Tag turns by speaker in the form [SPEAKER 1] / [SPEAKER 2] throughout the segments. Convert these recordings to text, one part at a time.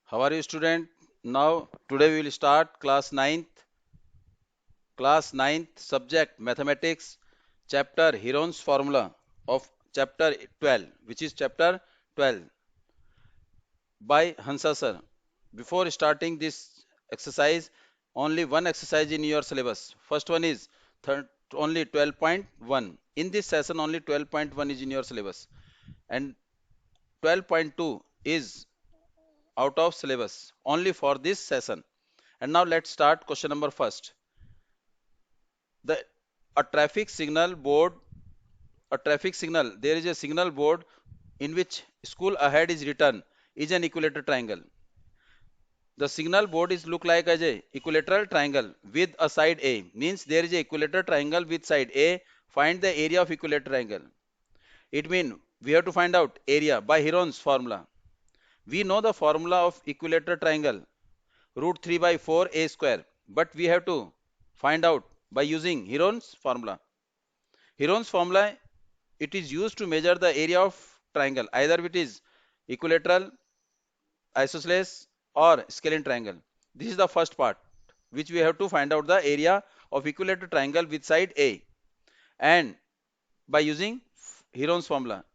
[SPEAKER 1] How are you, student? Now, today we will start class ninth subject mathematics, chapter Heron's formula of chapter 12, which is chapter 12 by Hansa sir. Before starting this exercise, only one exercise in your syllabus. First one is only 12.1. In this session, only 12.1 is in your syllabus, and 12.2 is out of syllabus only for this session. And now let's start question number first. The a traffic signal board, a traffic signal, there is a signal board in which school ahead is written is an equilateral triangle. The signal board is look like as a equilateral triangle with a side A, means there is a equilateral triangle with side A. Find the area of equilateral triangle. It means we have to find out area by Heron's formula. We know the formula of equilateral triangle, root 3 by 4 a square, but we have to find out by using Heron's formula. Heron's formula, it is used to measure the area of triangle, either it is equilateral, isosceles or scalene triangle. This is the first part which we have to find out the area of equilateral triangle with side A, and by using Heron's formula.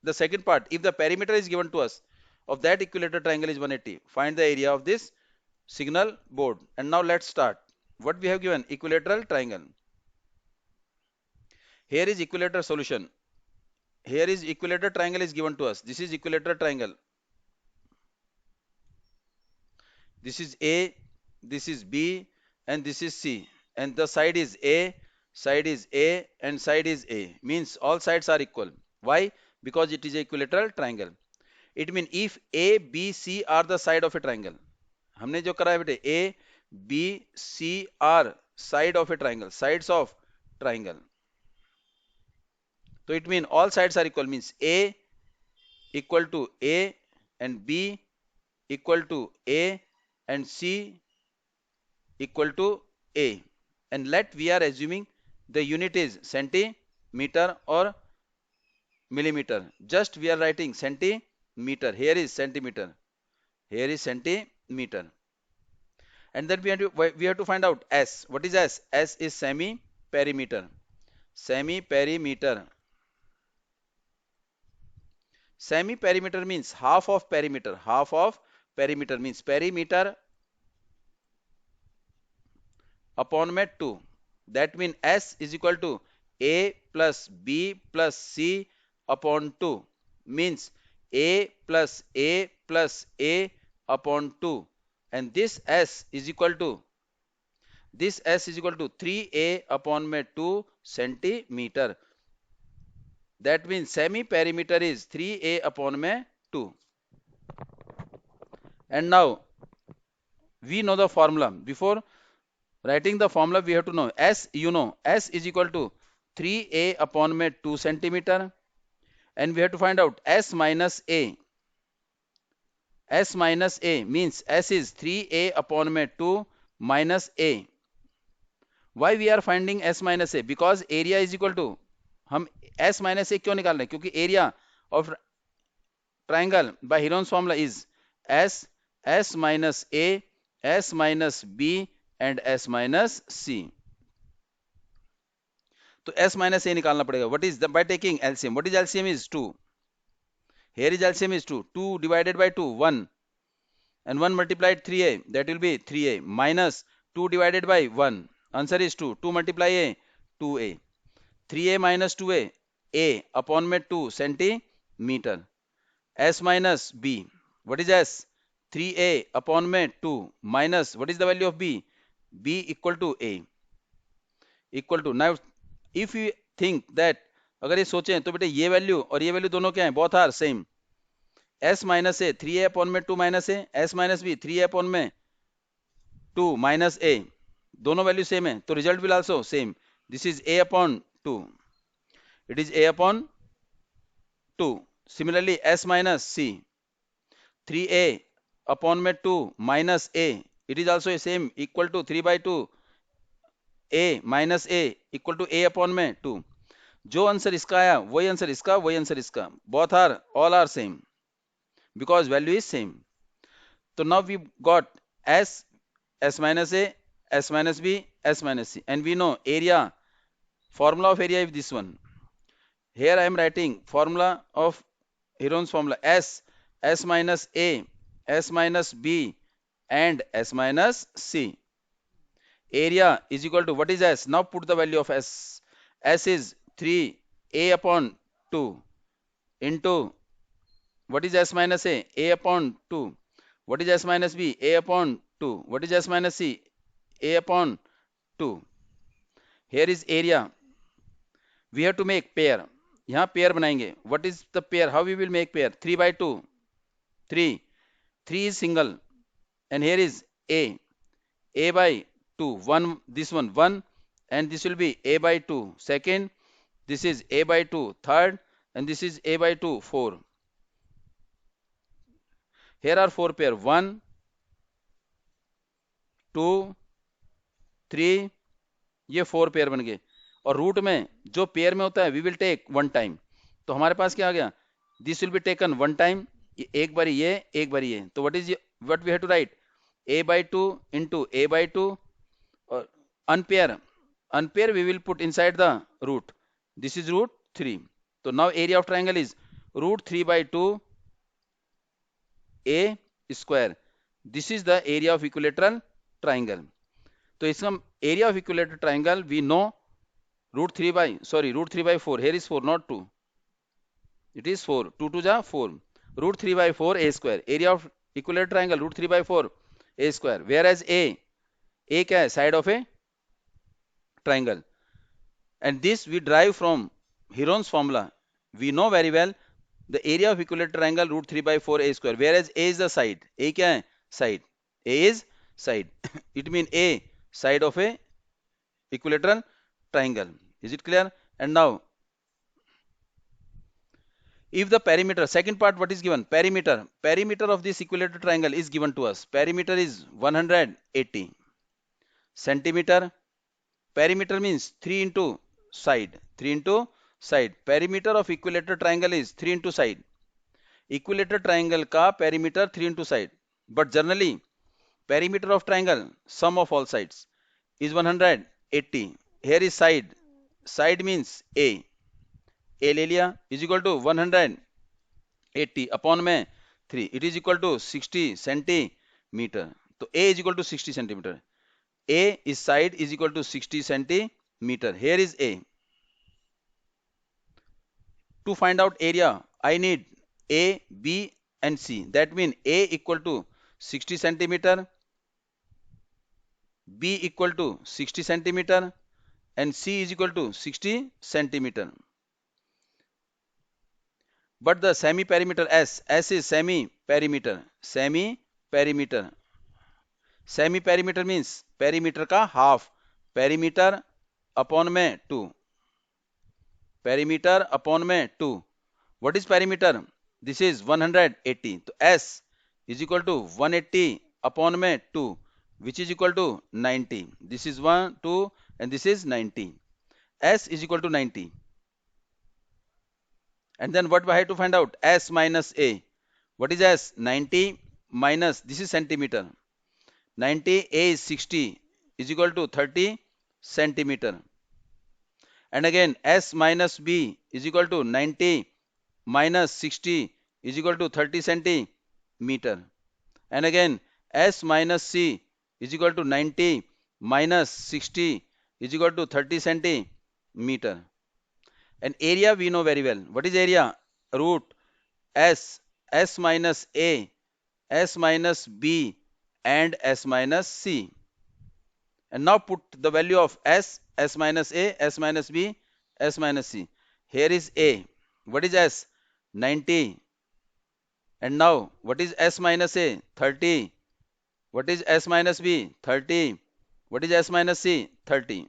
[SPEAKER 1] The second part, if the perimeter is given to us of that equilateral triangle is 180, find the area of this signal board. And now let's start. What we have given? Equilateral triangle. Here is equilateral solution. Here is equilateral triangle is given to us. This is equilateral triangle. This is A, this is B, and this is C. And the side is A, and side is A. Means all sides are equal. Why? Because it is equilateral triangle. It means if A, B, C are the side of a triangle. हमने जो करा है बेटे A, B, C are side of a triangle. Sides of triangle. So it means all sides are equal. Means A equal to A and B equal to A and C equal to A. And let we are assuming the unit is centimeter or millimeter. Just we are writing centimeter. Here is centimeter. Here is centimeter. And then we have to find out S. What is S? S is semi-perimeter. Semi-perimeter. Semi-perimeter means half of perimeter. Half of perimeter means perimeter upon में 2. That means S is equal to A plus B plus C upon 2. Means A plus A plus A upon 2. And this S is equal to 3A upon में 2 centimeter. That means semi-perimeter is 3A upon में 2. And now we know the formula. Before writing the formula, we have to know S. You know S is equal to 3A upon में 2 centimeter. And we have to find out S minus A. S minus A means S is 3A upon में 2 minus A. Why we are finding S minus A? Because area is equal to, हम S minus A क्यों निकाल रहे हैं? क्योंकि area of triangle by Heron's formula is S minus A, S minus B and S minus C. तो S minus A निकालना पड़ेगा. What is the, by taking LCM? What is LCM is 2. Here is LCM is 2. 2 divided by 2, 1. And 1 multiplied 3A, that will be 3A minus 2 divided by 1. Answer is 2. 2 multiply A, 2A. 3A minus 2A, A upon में 2 centimeter. S minus B. What is S? 3A upon में 2 minus, what is the value of B? B equal to A. Equal to, now if you think that, अगर ये सोचें तो बेटे ये value और ये वैल्यू दोनों क्या है? Both are same. S minus A 3A upon में 2 minus A, S minus B 3A upon में 2 minus A, दोनों वैल्यू सेम है तो result will also same. This is A upon 2. It is A upon 2. Similarly S minus C 3A upon में 2 minus A, it is also same equal to 3 by 2 A minus A equal to A upon में 2. जो answer इसका आया वही answer इसका, वही answer इसका. Both are, all are same because value is same. तो now we got s, s minus a, s minus b, s minus c, and we know area, formula of area is this one. Here I am writing formula of Heron's formula: s minus a, s minus b, and s minus c. Area is equal to, what is s? Now put the value of s. S is 3a upon 2 into, what is s minus a? A upon 2. What is s minus b? A upon 2. What is s minus c? A upon 2. Here is area. We have to make pair. यहाँ pair बनाएंगे. What is the pair? How we will make pair? 3 by 2. 3. 3 is single. And here is a. A by 2. 1. This one 1. And this will be a by 2. Second. This is a by 2. Third. And this is a by 2. 4. Here are 4 pair. 1, 2, 3. ये 4 pair बन गए. और root में जो pair में होता है we will take 1 time. तो हमारे पास क्या आ गया? This will be taken 1 time. एक बारी ये, एक बारी ये. तो what we have to write? a by 2 into a by 2. और unpair we will put inside the root. This is root 3. So now area of triangle is root 3 by 2 a square. This is the area of equilateral triangle. तो इसका area of equilateral triangle we know root 3 by 4. Here is 4, not 2. It is 4. 2 to the 4. Root 3 by 4 a square. Area of equilateral triangle root 3 by 4 a square. Whereas a क्या है? Side of a triangle. And this we derive from Heron's formula. We know very well the area of equilateral triangle root 3 by 4 a square. Whereas a is the side. A क्या है? Side. A is side. It means a side of a equilateral triangle. Is it clear? And now, if the perimeter, second part, what is given? Perimeter of this equilateral triangle is given to us. Perimeter is 180 centimeter. Perimeter means 3 into side. 3 into side. Perimeter of equilateral triangle is 3 into side. Equilateral triangle का perimeter 3 into side. But generally, perimeter of triangle, sum of all sides, is 180. Here is side. Side means a. A ले लिया is equal to 180 upon में 3. It is equal to 60 centimeter. तो a is equal to 60 centimeter. A is side is equal to 60 centimeter. Here is a. To find out area, I need a, b, and c. That means a equal to 60 centimeter, b equal to 60 centimeter, and c is equal to 60 centimeter. But the semi-perimeter S is semi-perimeter. Semi-perimeter. Semi-perimeter means perimeter का half. Perimeter upon में 2. Perimeter upon में 2. What is perimeter? This is 180. तो S is equal to 180 upon में 2, which is equal to 90. This is 1, 2, and this is 90. S is equal to 90. And then what I have to find out? S minus A. What is S? 90 minus, this is centimeter. 90, A is 60, is equal to 30 centimeter. And again, S minus B is equal to 90 minus 60 is equal to 30 centimeter. And again, S minus C is equal to 90 minus 60 is equal to 30 centimeter. And area we know very well. What is area? Root S, S minus A, S minus B, and S minus C. And now put the value of S, S minus A, S minus B, S minus C. Here is A. What is S? 90. And now what is S minus A? 30. What is S minus B? 30. What is S minus C? 30.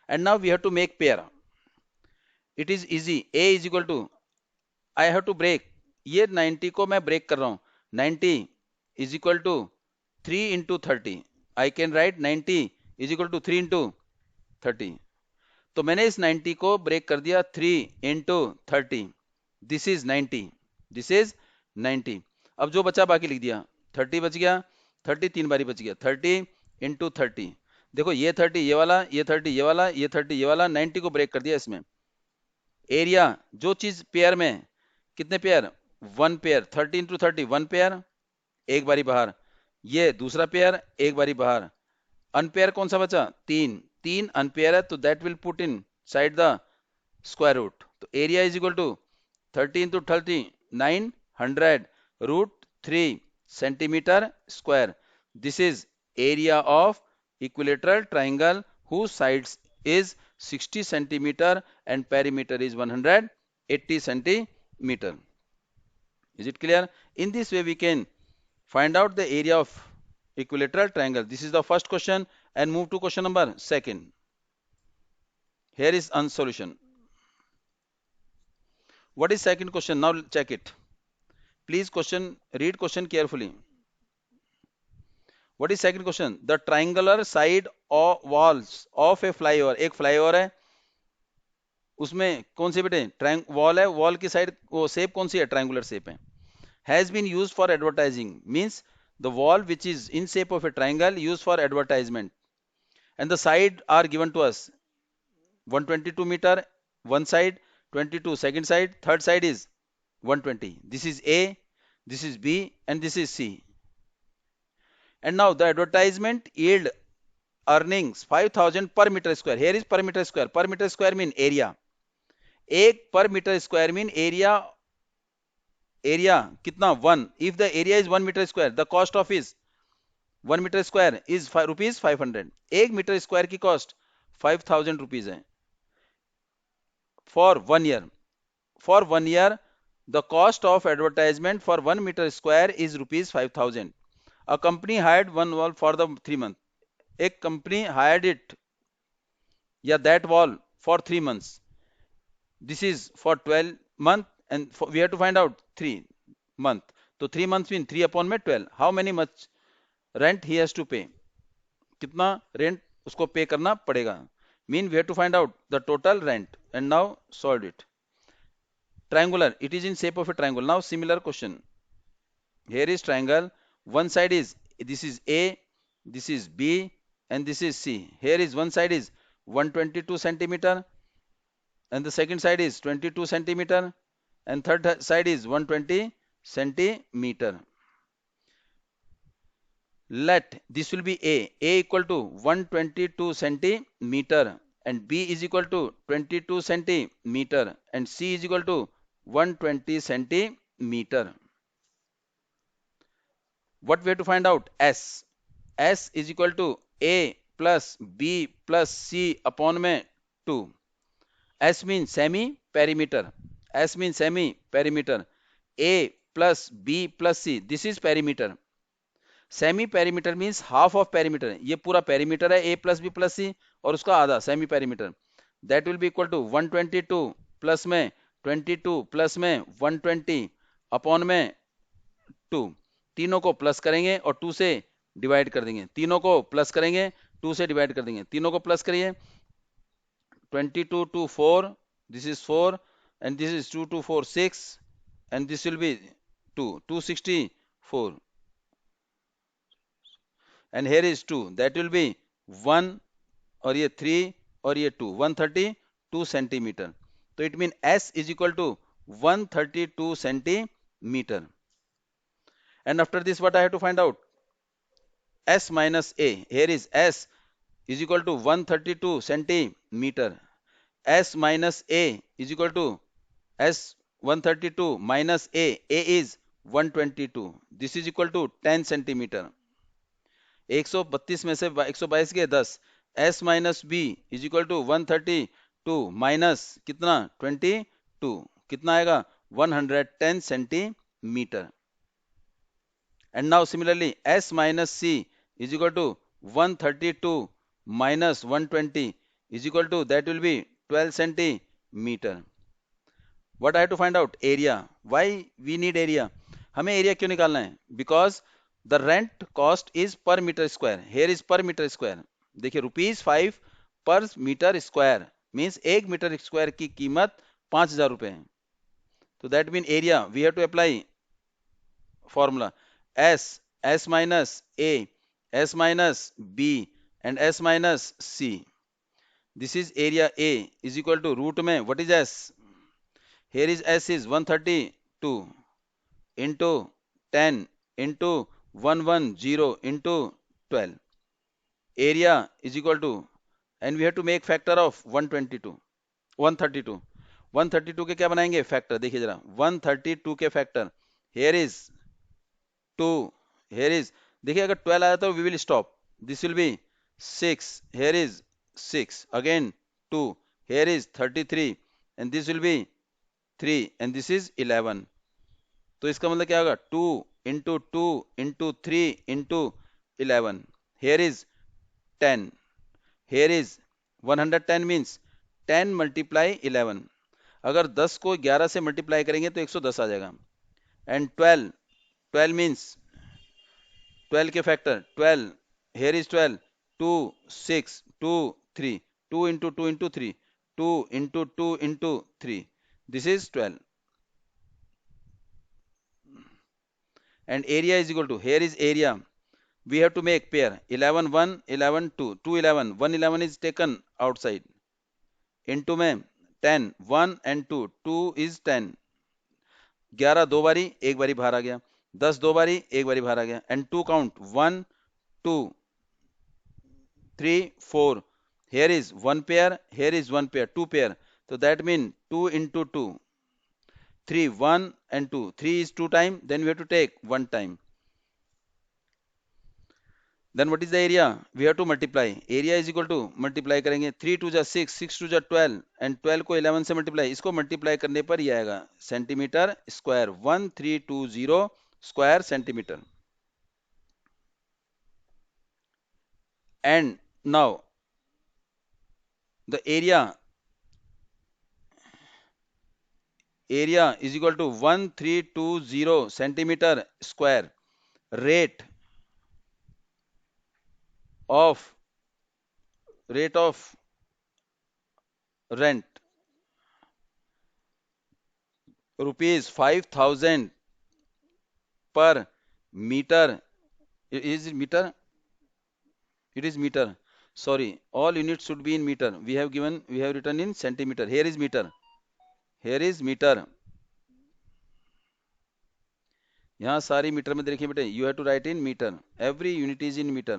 [SPEAKER 1] And now we have to make pair. It is easy. A is equal to, I have to break. ये 90 को मैं break कर रहा हूँ. 90 is equal to 3 into 30. I can write 90 is equal to 3 into 30. तो मैंने इस 90 को break कर दिया 3 into 30. This is 90. This is 90. अब जो बचा बाकी लिख दिया. 30 बच गया, 30 3 बारी बच गया, 30 इंटू 30। देखो ये 30 ये वाला, ये 30 ये वाला, ये 30 ये वाला, 90 को ब्रेक कर दिया इसमें। एरिया जो चीज पेयर में, कितने पेयर, 1 पेयर, 30 इंटू 30 1 पेयर, एक बारी बाहर। ये दूसरा पेयर, एक बारी बाहर। अनपेयर कौन सा बचा, 3 3 अनपेयर है, तो that will put inside the square root. तो area is equal to 30 into 30 900 root 3 centimetre square. This is area of equilateral triangle whose sides is 60 centimeter and perimeter is 180 centimeter. Is it clear? In this way we can find out the area of equilateral triangle. This is the first question, and move to question number second. Here is one solution. What is second question? Now check it. Please read question carefully. What is second question? The triangular side or walls of a flyover. एक flyover है, उसमें कौन सी बेटे wall है, wall की side वो shape कौन सी है, ट्रायंगुलर शेप है। Has been used for advertising means the wall which is in shape of a triangle used for advertisement, and the side are given to us 122 meter one side, 22 second side, third side is 120. This is A, this is B, and this is C. And now the advertisement yield earnings 5000 per meter square. Here is per meter square. Per meter square mean area. एक per meter square mean area. Area कितना 1. If the area is 1 meter square, the cost of is 1 meter square is rupees 500. एक meter square की cost 5000 rupees है. For 1 year. For 1 year, the cost of advertisement for 1 meter square is rupees 5000. A company hired one wall for the 3 months. एक company hired it, yeah, that wall for 3 months. This is for 12 months, and we have to find out 3 months. So 3 months mean 3 upon में 12. How many much rent he has to pay? कितना rent उसको pay करना पड़ेगा? Mean we have to find out the total rent, and now solve it. Triangular, it is in shape of a triangle. Now similar question. Here is triangle. One side is, this is A, this is B, and this is C. Here is one side is 122 centimeter, and the second side is 22 centimeter, and third side is 120 centimeter. Let this will be A equal to 122 centimeter, and B is equal to 22 centimeter, and C is equal to 120 centimeter. What we have to find out? S. S is equal to A plus B plus C upon में 2. S means semi perimeter. S means semi perimeter. A plus B plus C. This is perimeter. Semi perimeter means half of perimeter. ये पूरा perimeter है A plus B plus C, और उसका आधा semi perimeter. That will be equal to 122 plus में 22 plus में 120 upon में 2. तीनों को प्लस करेंगे और 2 से डिवाइड कर देंगे. तीनों को प्लस करेंगे, 2 से डिवाइड कर देंगे. तीनों को प्लस करिए. 22 to 4, this is 4, and this is 2 to 4 6, and this will be 2 264, and here is 2, that will be 1, और ये 3 और ये 2, 132 centimeter. तो it means S is equal to 132 centimeter. And after this, what I have to find out? S minus A. Here is S is equal to 132 centimeter. S minus A is equal to S 132 minus A. A is 122. This is equal to 10 centimeter. 132 में से 122 के 10. S minus B is equal to 132 minus कितना 22. कितना आएगा 110 centimeter. And now similarly, S minus C is equal to 132 minus 120 is equal to, that will be 12 centimeter. What I have to find out? Area. Why we need area? हमें area क्यों निकालना है? Because the rent cost is per meter square. Here is per meter square. देखिए ₹5 per meter square means 1 meter square की कीमत 5000 रुपए है. तो that mean area we have to apply formula. S S minus A, S minus B and S minus C. This is area A is equal to root में what is S? Here is S is 132 into 10 into 110 into 12. Area is equal to, and we have to make factor of 122 132 132 के क्या बनाएंगे factor देखिए जरा 132 के factor here is 2 here is देखिए अगर 12 आया तो we will stop this will be 6 here is 6 again 2 here is 33 and this will be 3 and this is 11 तो इसका मतलब क्या होगा 2 into 2 into 3 into 11 here is 10 here is 110 means 10 multiply 11 अगर 10 को 11 से मल्टीप्लाई करेंगे तो 110 आ जाएगा एंड 12 12 मीन्स 12 के factor 12 here is 12 2 6 2 3 2 into 2 into 3 2 into 2 into 3 this is 12 and area is equal to here is area we have to make pair 11 1 11 2 2 11 1 11 is taken outside into में 10 1 and 2 2 is 10 11 दो बारी एक बारी बाहर आ गया 10 दो बारी एक बारी बाहर आ गया and 2 count 1 2 3 4 here is one pair here is one pair two pair so that means 2 into 2 3 1 and 2 3 is 2 time then we have to take 1 time then what is the area we have to multiply area is equal to multiply करेंगे 3 2 जा 6 6 2 जा 12 and 12 को 11 से multiply इसको multiply करने पर ये आएगा centimetre square 1320 square centimetre and now the area is equal to 1320 centimeter square rate of rent rupees 5000 per meter is it meter it is meter sorry all units should be in meter we have written in centimeter here is meter यहाँ सारी metre में देखिए बेटे you have to write in meter every unit is in meter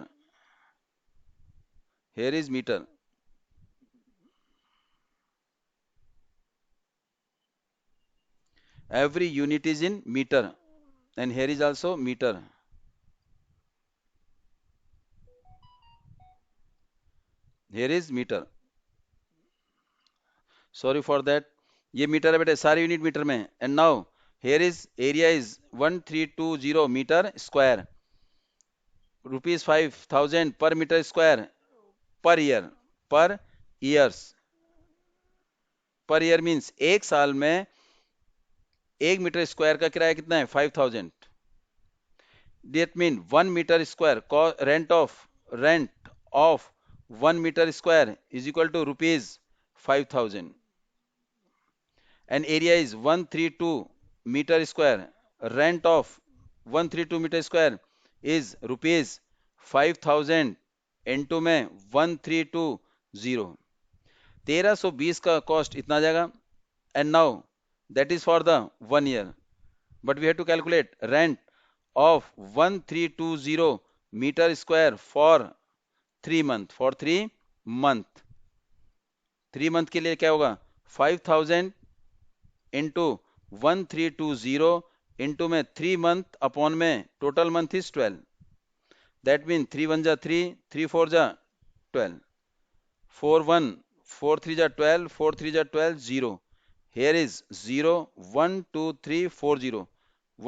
[SPEAKER 1] here is meter every unit is in meter and here is also meter here is meter sorry for that ये metre है बेटे सारे unit metre में and now here is area is 1320 meter square rupees 5000 per meter square per year means एक साल में एक metre square का किराया कितना है 5000 that mean 1 meter square rent of 1 meter square is equal to rupees 5000 and area is 132 meter square rent of 132 meter square is rupees 5000 into में 1320 1320 का कॉस्ट इतना जाएगा and now that is for the 1 year but we have to calculate rent of 1320 meter square for 3 month 3 month के लिए क्या होगा 5000 into 1320 into में 3 month upon में total month is 12 that means 3 1 जा 3 3 4 जा 12 4 1 4 3 जा 12 4 3 जा 12 0 here is 0 1 2 3 4 0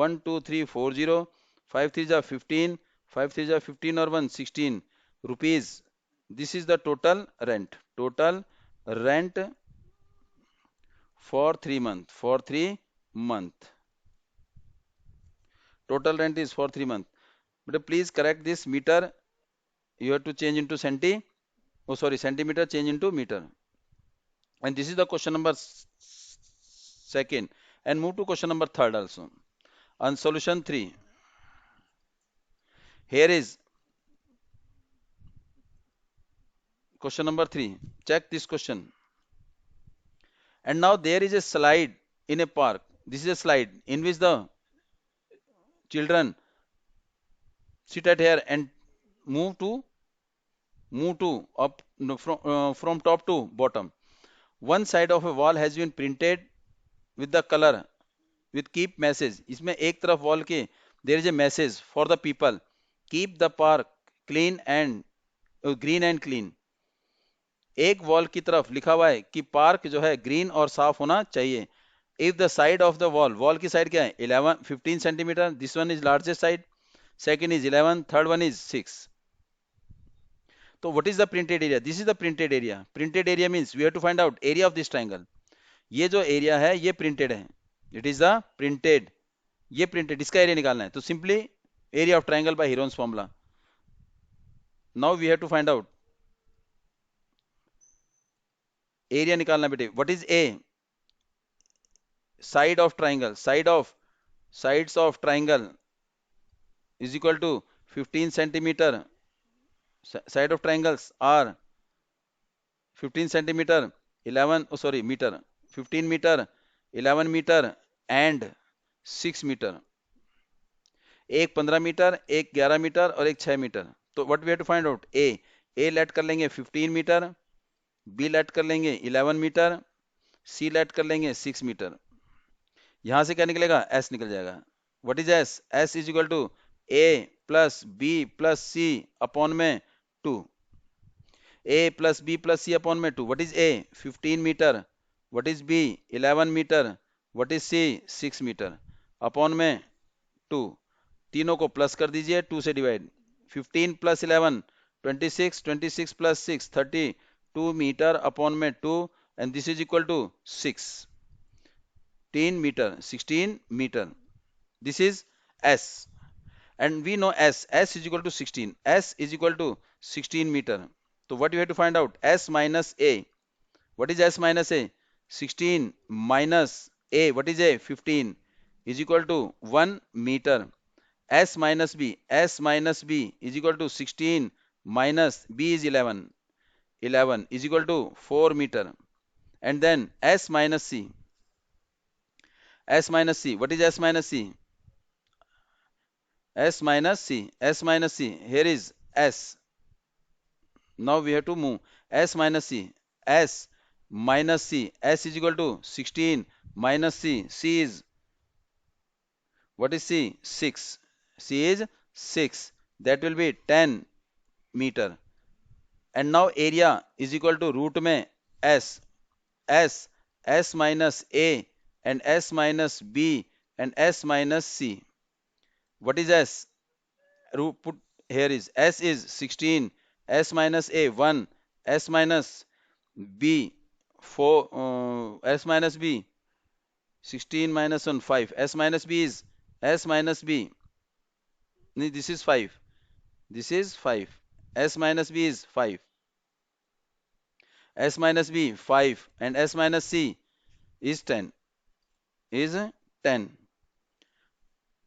[SPEAKER 1] 1 2 3 4 0 5 3 जा 15 5 3 जा 15 और 1 16 rupees this is the total rent for 3 month total rent is for 3 month but please correct this meter you have to change into centimeter change into meter and this is the question number second and move to question number third also on solution 3 Here is question number 3. Check this question. And now there is a slide in a park. This is a slide in which the children sit at here and move to up no, from top to bottom. One side of a wall has been printed with the color with keep message. इसमें एक तरफ wall के there is a message for the people. Keep the park clean and green and clean. एक wall की तरफ लिखा हुआ है कि पार्क जो है ग्रीन और साफ होना चाहिए. If the side of the wall की साइड क्या है 11 15 centimetre. This one is largest side, second is 11, third one is 6. तो what is the printed area? This is the printed area. Printed area means we have to find out area of this triangle. ये जो area है ये printed है. It is the printed. ये printed, इसका area निकालना है. तो simply area of triangle by Heron's formula. Now we have to find out area निकालना बेटे. What is A? Side of triangle, sides of triangle is equal to 15 centimeter. Side of triangles are 15 centimeter, 11 meter, 15 meter, 11 meter and 6 meter. एक 15 metre, एक 11 metre और एक 6 metre. तो what we have to find out A लेट कर लेंगे 15 metre, B late कर लेंगे 11 मीटर, सी लेट कर लेंगे 6 मीटर. यहां से क्या निकलेगा? एस निकल जाएगा. What is S? S is equal to A plus B plus C upon में 2. A plus B plus C upon में 2. What is A? 15 metre. What is B? 11 metre. What is C? 6 metre upon में 2. तीनों को plus कर दीजिए, 2 से divide. 15 plus 11 26, 26 plus 6 32 metre upon में 2 and this is equal to 16 meter, 16 meter. This is S, and we know S is equal to 16. S is equal to 16 meter. So what you have to find out? S minus A. What is S minus A? 16 minus A. What is A? 15 is equal to 1 meter. S minus B. S minus B is equal to 16 minus B is 11. 11 is equal to 4 meter. And then S minus C. S minus C. What is S minus C? S minus C. S minus C. Here is S. Now we have to move. S minus C. S minus C. S is equal to 16 minus C. C is, what is C? 6. C is 6. That will be 10 meter. And now area is equal to root में S. S minus A and S minus B and S minus C. What is S? Put here is S is 16, S minus A 1, S minus B 4, S minus B 16 minus 1 5. S minus B is S minus B. This is 5. This is 5. S minus B is 5. S minus B 5 and S minus C is 10. Is 10.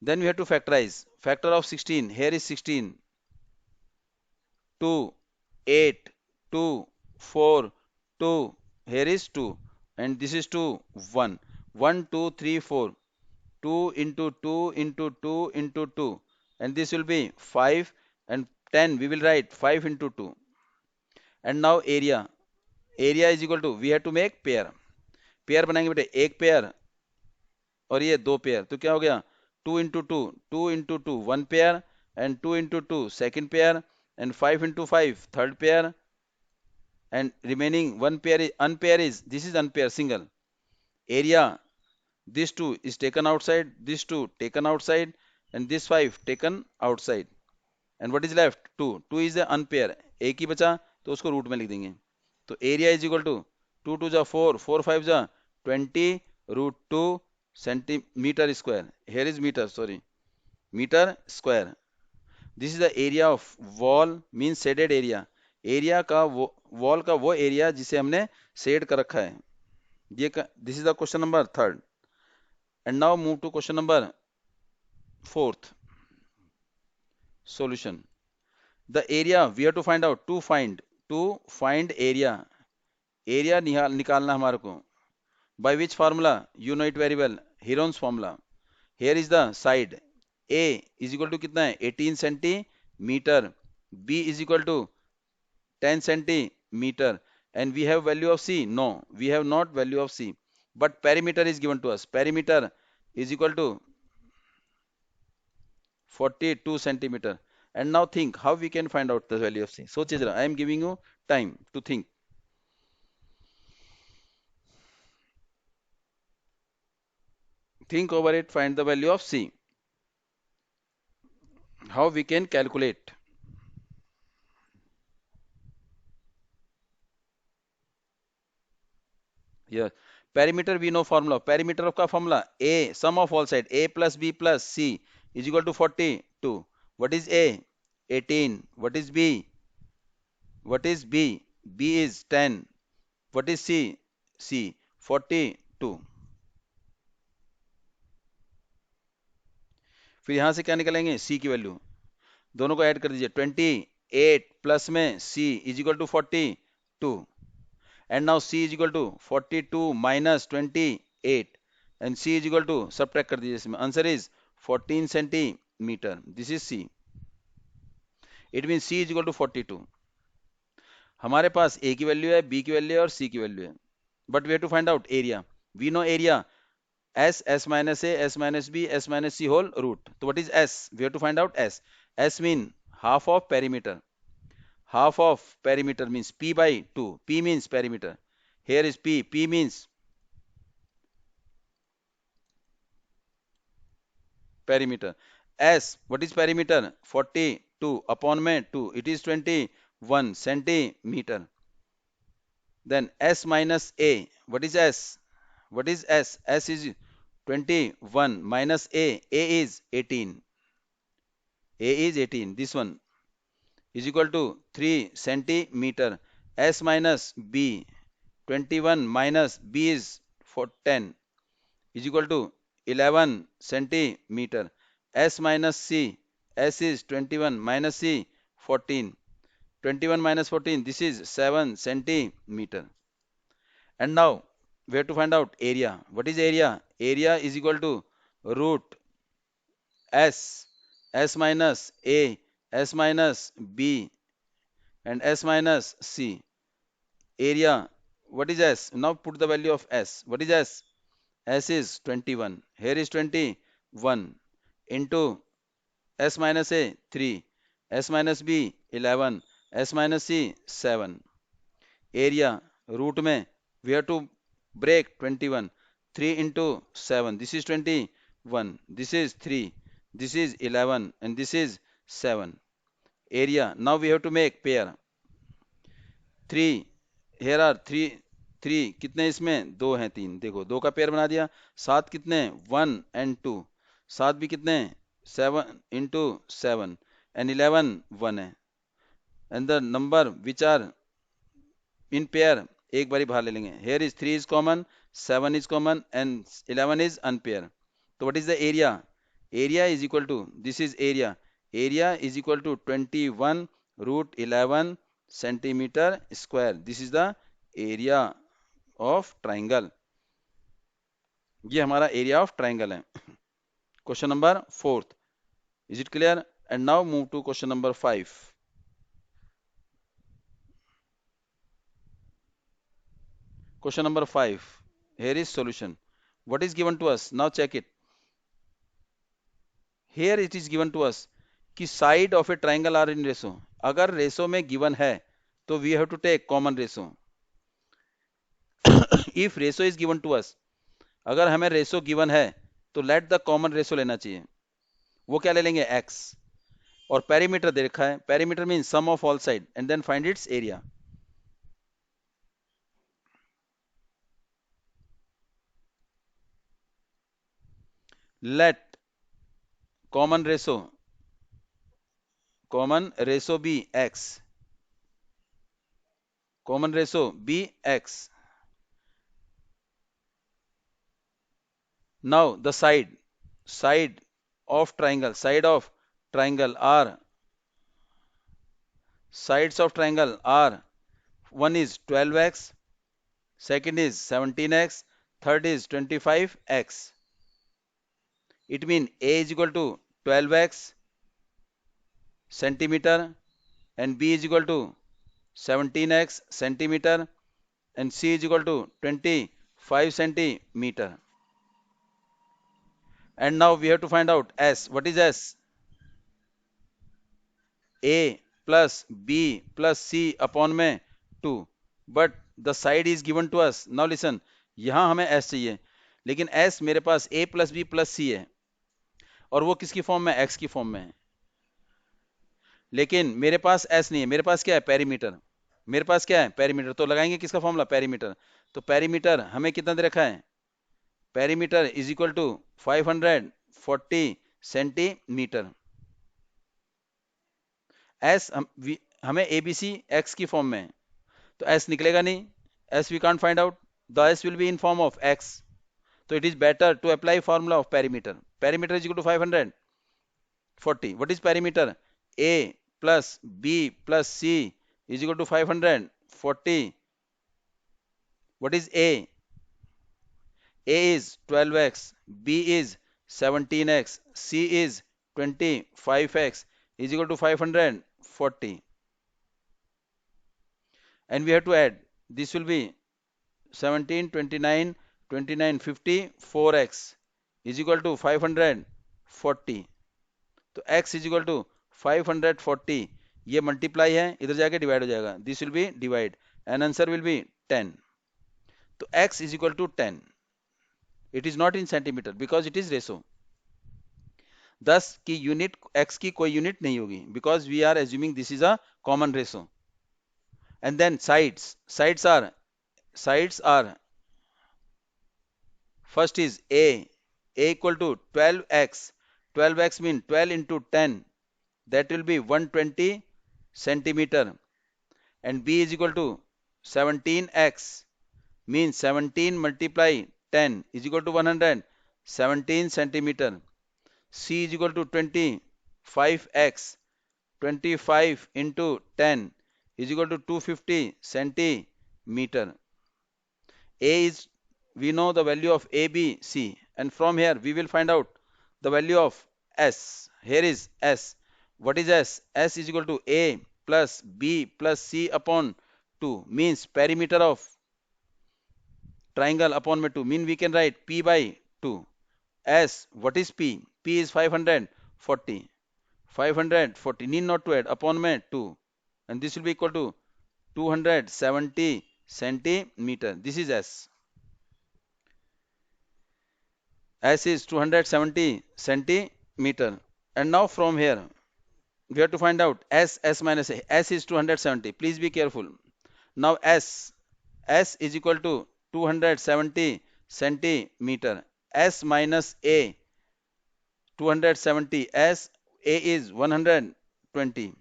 [SPEAKER 1] Then we have to factorize. Factor of 16. Here is 16. 2, 8, 2, 4, 2. Here is 2. And this is 2, 1. 1, 2, 3, 4. 2 into 2 into 2 into 2. And this will be 5 and 10. We will write 5 into 2. And now area. Area is equal to, we have to make pair. Pair बनाएंगे बेटे. एक pair और ये 2 pair. तो क्या हो गया? 2 into 2, 2 into 2, 1 pair, and 2 into 2, second pair, and 5 into 5, third pair, and remaining 1 pair is unpair is, this is unpair single. Area, this 2 is taken outside, this 2 taken outside, and this 5 taken outside. And what is left? 2. 2 is the unpair. एक ही बचा तो उसको root में लिख देंगे. तो area is equal to 2 2 जा 4, 4 5 जा 20 root 2 centimeter square. Here is meter, sorry, meter square. This is the area of wall, means shaded area. Area का वॉल का वो एरिया जिसे हमने शेड कर रखा है. ये this is the question number 3rd. And now move to question number 4th. solution. The area we have to find out, to find area. Area निकालना हमारे को. By which formula? You know it very well. Heron's formula. Here is the side. A is equal to कितना है? 18 centimeter. B is equal to 10 centimeter. And we have value of C? No, we have not value of C. But perimeter is given to us. Perimeter is equal to 42 centimeter. And now think how we can find out the value of C. So Chidra, I am giving you time to think. Think over it, find the value of C. How we can calculate? Yes. Perimeter we know formula. Perimeter of का formula? A, sum of all side. A plus B plus C is equal to 42. What is A? 18. What is B? What is B? B is 10. What is C? C, 42. फिर यहाँ से क्या निकलेंगे? C की value. दोनों को add कर दीजिए. 28 प्लस में C is equal to 42. And now C is equal to 42 minus 28. And C is equal to, subtract कर दीजिए इसमें. Answer is 14 centimeter. This is C. It means C is equal to 42. हमारे पास A की value है, B की value है और C की वैल्यू है. But we have to find out area. We know area. S minus A, S minus B, S minus C whole root. So what is S? We have to find out S. S means half of perimeter. Half of perimeter means P by 2. P means perimeter. Here is P. P means perimeter. S, what is perimeter? 42 upon में 2. It is 21 centimeter. Then S minus A. What is S? What is S? S is 21 minus A. A is 18. A is 18. This one is equal to 3 centimeter. S minus B. 21 minus B is 10 is equal to 11 centimeter. S minus C. S is 21 minus C 14. 21 minus 14. This is 7 centimeter. And now we have to find out area. What is area? Area is equal to root S. S minus A. S minus B. And S minus C. Area. What is S? Now put the value of S. What is S? S is 21. Here is 21 into S minus A 3, S minus B 11, S minus C 7. Area root में we have to break 21. 3 into 7. This is 21. This is 3. This is 11 and this is 7. Area. Now we have to make pair. 3. Here are 3. 3 कितने इसमें? 2 हैं 3. देखो 2 का pair बना दिया. 7 कितने? 1 and 2. 7 भी कितने? 7 into 7 and 11 1 है. And the number which are in pair एक बारी बाहर ले लेंगे. Here is 3 is common, 7 is common and 11 is unpair. So what is the area? Area is equal to, this is area. Area is equal to 21 root 11 centimeter square. This is the area of triangle. ये हमारा area of triangle है. Question number 4th. Is it clear? And now move to question number 5. Question number 5. Here is solution. What is given to us? Now check it. Here it is given to us कि side of a triangle are in ratio. अगर ratio में given है तो we have to take common ratio. If ratio is given to us, अगर हमें ratio given है तो let the common ratio लेना चाहिए. वो क्या ले लेंगे? X. और perimeter दे रखा है. Perimeter means sum of all side and then find its area. Let common ratio be X. Common ratio be X. Now the side of triangle are sides of triangle are, one is 12x, second is 17x, third is 25x. It means A is equal to 12x centimeter and B is equal to 17x centimeter and C is equal to 25 centimeter. And now we have to find out S. What is S? A plus B plus C upon में 2. But the side is given to us. Now listen, यहाँ हमें S चाहिए, लेकिन S मेरे पास A plus B plus C है और वो किसकी फॉर्म में? X की फॉर्म में है। लेकिन मेरे पास S नहीं है, मेरे पास क्या है? पेरीमीटर। मेरे पास क्या है? पेरीमीटर। तो लगाएंगे किसका फॉर्मूला? पेरीमीटर। तो पेरीमीटर हमें कितना दे रखा है? Perimeter is equal to 540 centimetre. As हमें एबीसी एक्स की फॉर्म में है, तो एस निकलेगा नहीं, as we can't find out, the S will be in form of x, तो it is better to apply formula of perimeter. Perimeter is equal to 540। What is perimeter? A plus B plus C is equal to 540। What is A? A is 12x, B is 17x, C is 25x is equal to 540. And we have to add, this will be 17, 29, 29, 50, 4x is equal to 540. तो x is equal to 540, ये multiply है, इधर जाके divide हो जाएगा, this will B divide and answer will be 10. तो x is equal to 10. It is not in centimeter because it is ratio. Thus की unit x की कोई यूनिट नहीं होगी because we are assuming this is a common ratio. And then sides are first is a equal to 12x. 12x means 12 into 10, that will be 120 centimeter, and b is equal to 17x means 17 multiply 10 is equal to 117 centimeter. C is equal to 25x. 25 into 10 is equal to 250 centimeter. A is, we know the value of A, B, C, and from here we will find out the value of S. Here is S. What is S? S is equal to A plus B plus C upon 2 means perimeter of triangle upon में 2 mean we can write P by 2. S, what is P? P is 540. 540 need not to add upon में 2 and this will be equal to 270 centimeter. This is S. S is 270 centimeter. And now from here we have to find out S minus A. S is 270. Please be careful. Now S is equal to 270 centimeter. S minus A 270. S A is 120.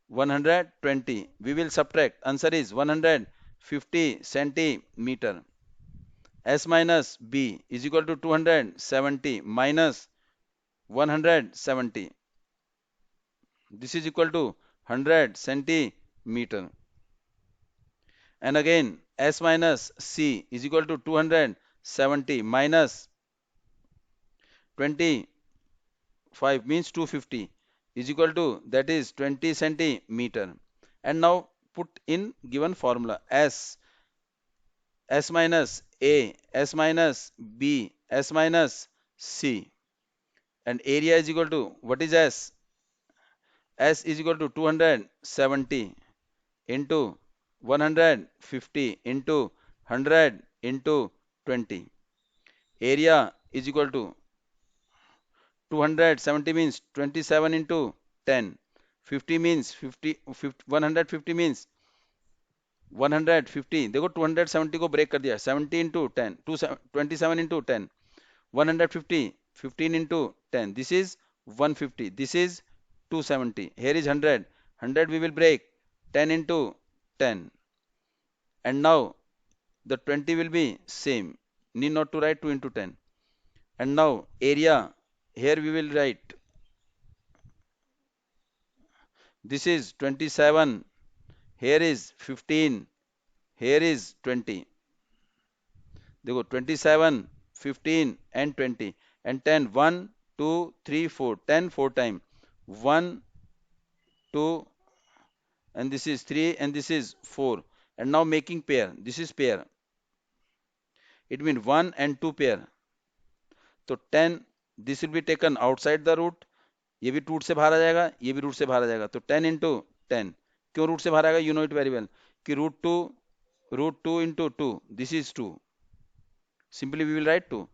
[SPEAKER 1] 120. We will subtract. Answer is 150 centimeter. S minus B is equal to 270 minus 170. This is equal to 100 centimeter. And again S minus C is equal to 270 minus 25 means 250 is equal to, that is 20 centimeter. And now put in given formula S minus A, S minus B, S minus C, and area is equal to, what is S? S is equal to 270 into 150 into 100 into 20. Area is equal to 270 means 27 into 10. 50 means 50, 150 means 150. देखो 270 को break कर दिया, 70 into 10, 27 into 10, 150, 15 into 10. This is 150. This is 270. Here is 100. 100 we will break 10 into 10. And now the 20 will be same. Need not to write 2 into 10. And now area, here we will write This is 27. Here is 15. Here is 20. देखो 27, 15 and 20 and 10. 1, 2, 3, 4. 10 4 time. 1, 2 and this is 3 and this is 4. And now making pair. This is pair. It means 1 and 2 pair. तो 10 this will be taken outside the root. ये भी root से बाहर आ जाएगा, ये भी root से बाहर आ जाएगा. तो 10 इंटू 10. क्यों रूट से बाहर आएगा? You know it very well कि root two into two this is 2. Simply we will write 2.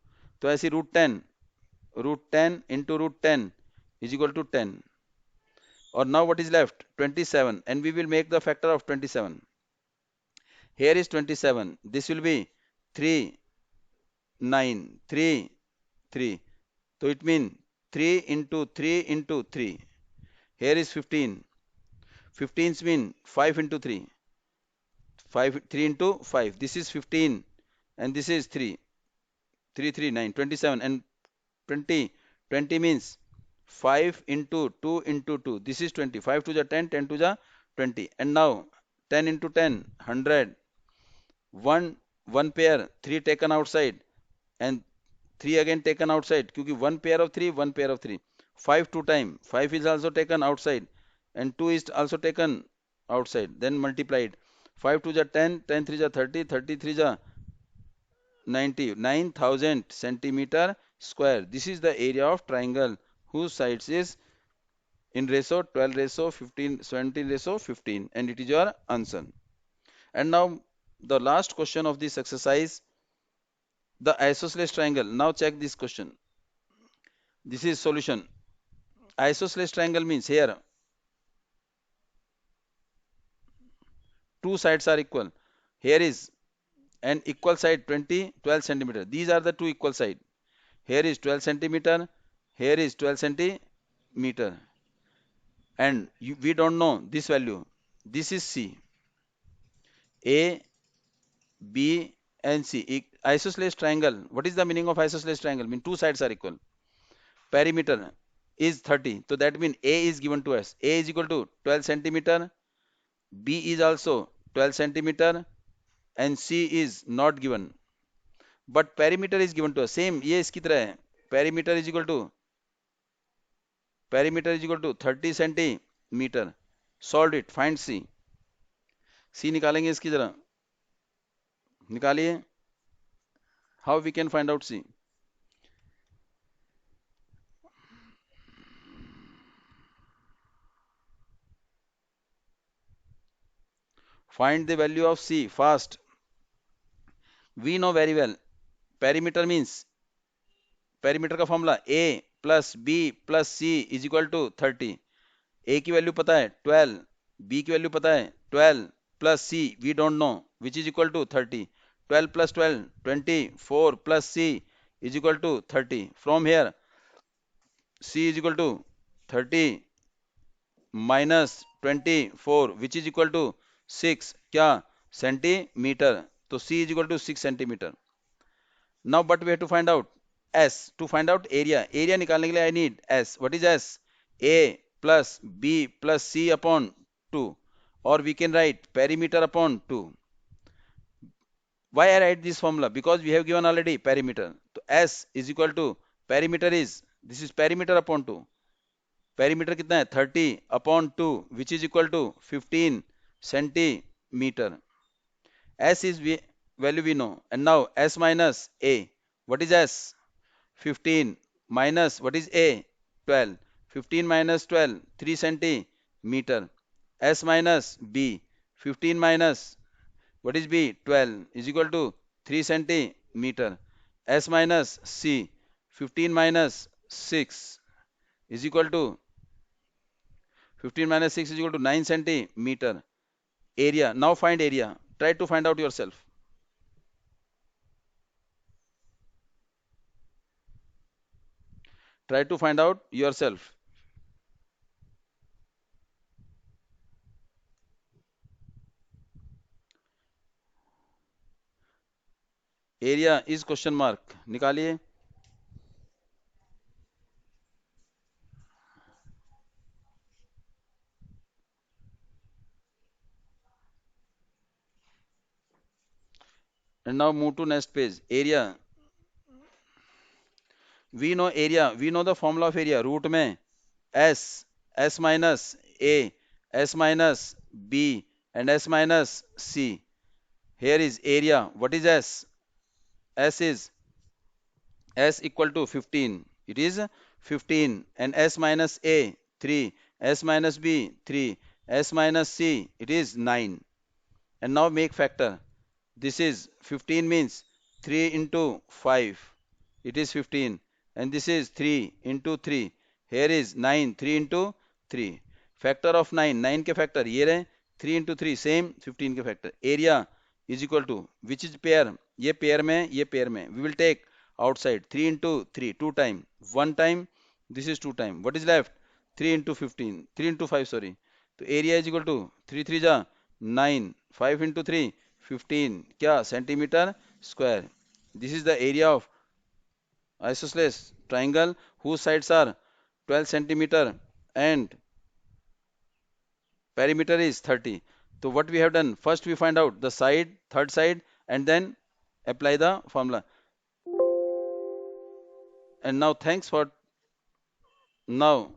[SPEAKER 1] तो ऐसे root ten into root 10 is equal to 10. और now what is left? 27 and we will make the factor of 27. Here is 27. This will be 3, 9, 3, 3. So it means 3 into 3 into 3. Here is 15. 15 means 5 into 3. 3 into 5. This is 15 and this is 3. 3, 3, 9, 27 and 20. 20 means 5 into 2 into 2. This is 20. 5 to the 10, 10 to the 20. And now 10 into 10, 100. One pair, 3 taken outside and 3 again taken outside. क्योंकि one pair of 3, one pair of 3. 5 2 time. 5 is also taken outside and 2 is also taken outside. Then multiplied. 5 to the 10, 10 3 the 30, 30 3 the 90. 9,000 centimeter square. This is the area of triangle whose sides is in ratio 12 ratio 15 17 ratio 15 and it is your answer. And now the last question of this exercise, the isosceles triangle. Now check this question. This is solution. Isosceles triangle means here two sides are equal. Here is an equal side 20, 12 centimeter. These are the two equal side. Here is 12 centimeter. Here is 12 centimeter. And we don't know this value. This is C. A, B and C. Isosceles triangle. What is the meaning of isosceles triangle? Mean two sides are equal. Perimeter is 30. So that means A is given to us. A is equal to 12 centimeter. B is also 12 centimeter and C is not given. But perimeter is given to us. Same ये इसकी तरह है. Perimeter is equal to 30 centimeter. Solve it. Find C. C निकालेंगे इसकी तरह. निकालिए. How we can find out C? Find the value of C fast. We know very well. Perimeter means perimeter का फॉर्मूला A plus B plus C is equal to 30. A की value पता है 12, B की वैल्यू पता है 12 plus C we don't know which is equal to 30. 12 plus 12 24 plus C is equal to 30. From here C is equal to 30 minus 24 which is equal to 6 क्या centimetre. तो C is equal to 6 centimetre. Now but we have to find out S. To find out area. Area निकालने के लिए I need S. What is S? A plus B plus C upon 2. Or we can write perimeter upon 2. Why I write this formula? Because we have given already perimeter. So S is equal to perimeter is, this is perimeter upon 2. Perimeter कितना है? 30 upon 2 which is equal to 15 centimeter. S is value we know. And now S minus A. What is S? 15 minus what is A? 12. 15 minus 12, 3 centimeter. S minus B. 15 minus what is B? 12 is equal to 3 centimeter. S minus C. 15 minus 6 is equal to 15 minus 6 is equal to 9 centimeter. Area. Now find area. Try to find out yourself. Try to find out yourself. Area is question mark. निकालिए. And now move to next page. Area. We know area. We know the formula of area. Root में S, S minus A, S minus B, and S minus C. Here is area. What is S? S is S equal to 15. It is 15. And S minus A, 3. S minus B, 3. S minus C, it is 9. And now make factor. This is 15 means 3 into 5. It is 15. And this is 3 into 3. Here is 9. 3 into 3. Factor of 9. 9 के factor ये रहे. 3 into 3 same 15 के factor. Area is equal to which is pair. ये pair में ये pair में. We will take outside 3 into 3 2 time. 1 time. This is 2 time. What is left? 3 into 15. 3 into 5 sorry. तो area is equal to 3 3 जा 9. 5 into 3 15 क्या centimetre square. This is the area of isosceles triangle whose sides are 12 centimeter and perimeter is 30. So what we have done, first we find out the side, third side, and then apply the formula. And now thanks for now